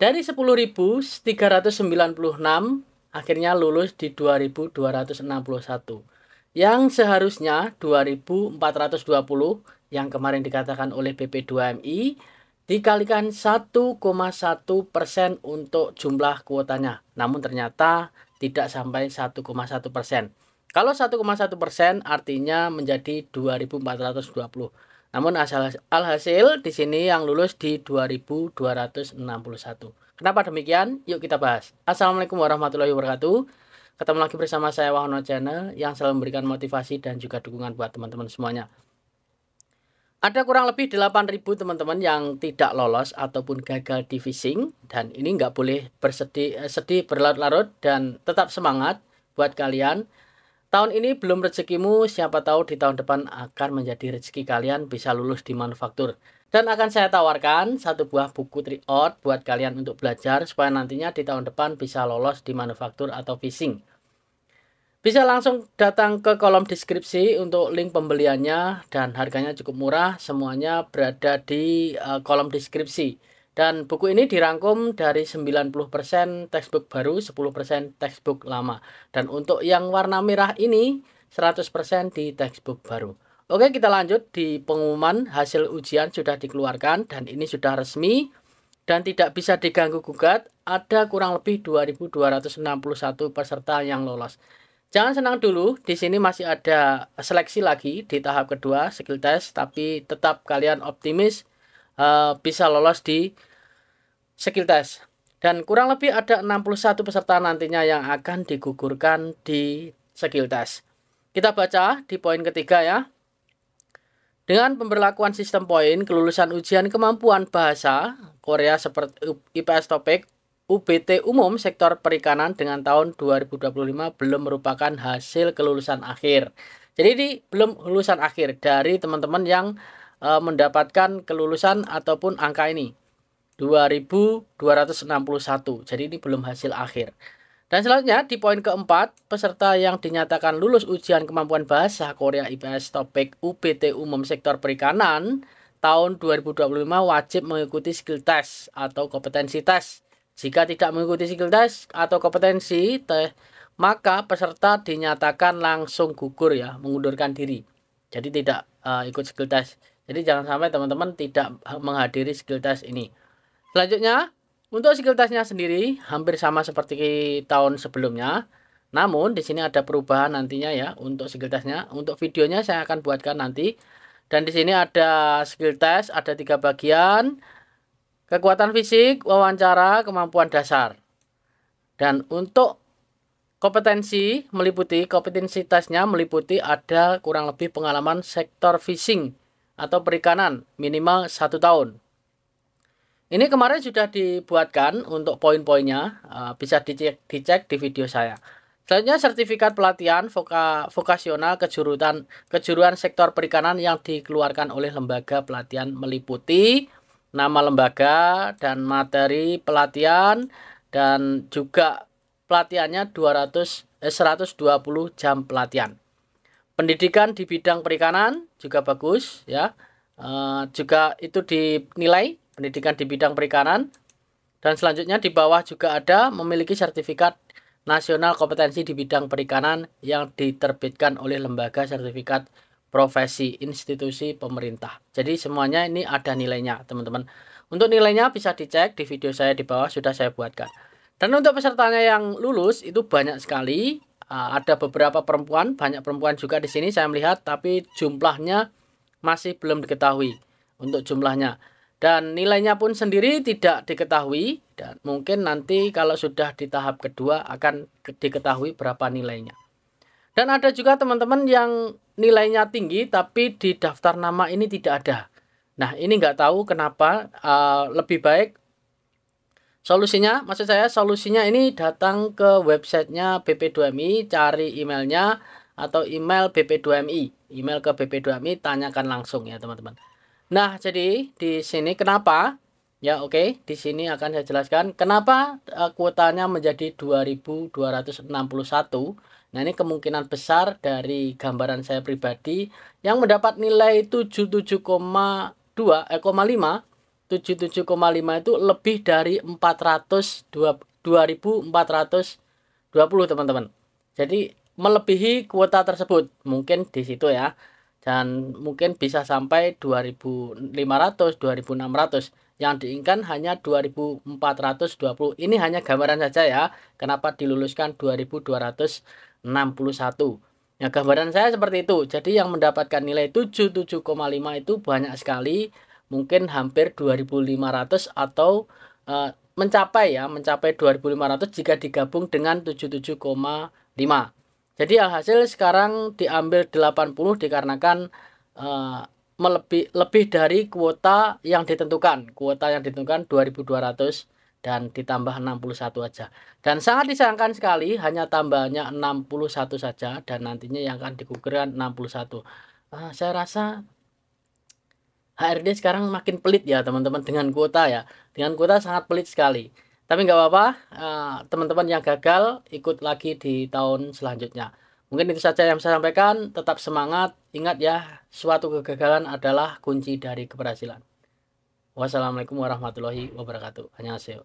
Dari 10.396 akhirnya lulus di 2.261. Yang seharusnya 2.420 yang kemarin dikatakan oleh BP2MI dikalikan 1,1% untuk jumlah kuotanya. Namun ternyata tidak sampai 1,1%. Kalau 1,1% artinya menjadi 2.420. Namun alhasil di sini yang lulus di 2.261. Kenapa demikian? Yuk kita bahas. Assalamualaikum warahmatullahi wabarakatuh. Ketemu lagi bersama saya Wahono Channel yang selalu memberikan motivasi dan juga dukungan buat teman-teman semuanya. Ada kurang lebih 8.000 teman-teman yang tidak lolos ataupun gagal di phishing, dan ini nggak boleh sedih berlarut-larut dan tetap semangat buat kalian. Tahun ini belum rezekimu, siapa tahu di tahun depan akan menjadi rezeki kalian bisa lulus di manufaktur. Dan akan saya tawarkan satu buah buku tryout buat kalian untuk belajar supaya nantinya di tahun depan bisa lolos di manufaktur atau phishing. Bisa langsung datang ke kolom deskripsi untuk link pembeliannya dan harganya cukup murah. Semuanya berada di kolom deskripsi. Dan buku ini dirangkum dari 90% textbook baru, 10% textbook lama. Dan untuk yang warna merah ini 100% di textbook baru. Oke, kita lanjut di pengumuman hasil ujian sudah dikeluarkan dan ini sudah resmi dan tidak bisa diganggu gugat. Ada kurang lebih 2.261 peserta yang lolos. Jangan senang dulu, di sini masih ada seleksi lagi di tahap kedua skill test, tapi tetap kalian optimis bisa lolos di skill test. Dan kurang lebih ada 61 peserta nantinya yang akan digugurkan di skill test. Kita baca di poin ketiga ya. Dengan pemberlakuan sistem poin, kelulusan ujian kemampuan bahasa Korea seperti IPS Topik UBT umum sektor perikanan dengan tahun 2025 belum merupakan hasil kelulusan akhir. Jadi ini belum lulusan akhir dari teman-teman yang mendapatkan kelulusan ataupun angka ini 2.261. Jadi ini belum hasil akhir. Dan selanjutnya di poin keempat, peserta yang dinyatakan lulus ujian kemampuan bahasa Korea IPS Topik UBT umum sektor perikanan tahun 2025 wajib mengikuti skill test atau kompetensi tes. Jika tidak mengikuti skill test atau kompetensi maka peserta dinyatakan langsung gugur ya, mengundurkan diri. Jadi tidak ikut skill test. Jadi jangan sampai teman-teman tidak menghadiri skill test ini. Selanjutnya, untuk skill testnya sendiri hampir sama seperti tahun sebelumnya. Namun di sini ada perubahan nantinya ya untuk skill testnya. Untuk videonya saya akan buatkan nanti. Dan di sini ada skill test, ada 3 bagian. Kekuatan fisik, wawancara, kemampuan dasar. Dan untuk kompetensi tesnya meliputi ada kurang lebih pengalaman sektor fishing atau perikanan minimal 1 tahun. Ini kemarin sudah dibuatkan untuk poin-poinnya, bisa dicek di video saya. Selanjutnya sertifikat pelatihan vokasional kejuruan sektor perikanan yang dikeluarkan oleh lembaga pelatihan meliputi nama lembaga dan materi pelatihan dan juga pelatihannya 120 jam pelatihan. Pendidikan di bidang perikanan juga bagus ya. Juga itu dinilai pendidikan di bidang perikanan. Dan selanjutnya di bawah juga ada memiliki sertifikat nasional kompetensi di bidang perikanan yang diterbitkan oleh lembaga sertifikat profesi institusi pemerintah. Jadi semuanya ini ada nilainya teman-teman. Untuk nilainya bisa dicek di video saya di bawah sudah saya buatkan. Dan untuk pesertanya yang lulus itu banyak sekali. Ada beberapa perempuan, banyak perempuan juga di sini saya melihat, tapi jumlahnya masih belum diketahui untuk jumlahnya. Dan nilainya pun sendiri tidak diketahui dan mungkin nanti kalau sudah di tahap kedua akan diketahui berapa nilainya. Dan ada juga teman-teman yang nilainya tinggi tapi di daftar nama ini tidak ada. Nah ini nggak tahu kenapa. Lebih baik solusinya, maksud saya solusinya ini datang ke websitenya BP2MI, cari emailnya atau email BP2MI, email ke BP2MI, tanyakan langsung ya teman-teman. Nah, jadi di sini kenapa? Ya, oke. Di sini akan saya jelaskan kenapa kuotanya menjadi 2.261. Nah, ini kemungkinan besar dari gambaran saya pribadi yang mendapat nilai 77,5. 77,5 itu lebih dari 2.420 teman-teman. Jadi melebihi kuota tersebut mungkin di situ ya. Dan mungkin bisa sampai 2.500, 2.600. Yang diinginkan hanya 2.420. Ini hanya gambaran saja ya. Kenapa diluluskan 2.261. Ya, gambaran saya seperti itu. Jadi yang mendapatkan nilai 77,5 itu banyak sekali. Mungkin hampir 2.500 atau mencapai 2.500 jika digabung dengan 77,5. Jadi alhasil sekarang diambil 80 dikarenakan lebih dari kuota yang ditentukan. Kuota yang ditentukan 2.200 dan ditambah 61 aja. Dan sangat disayangkan sekali hanya tambahnya 61 saja dan nantinya yang akan digugurkan 61. Saya rasa HRD sekarang makin pelit ya teman-teman dengan kuota ya. Dengan kuota sangat pelit sekali. Tapi nggak apa-apa, teman-teman yang gagal ikut lagi di tahun selanjutnya. Mungkin itu saja yang saya sampaikan. Tetap semangat. Ingat ya, suatu kegagalan adalah kunci dari keberhasilan. Wassalamualaikum warahmatullahi wabarakatuh. Annyeonghaseyo.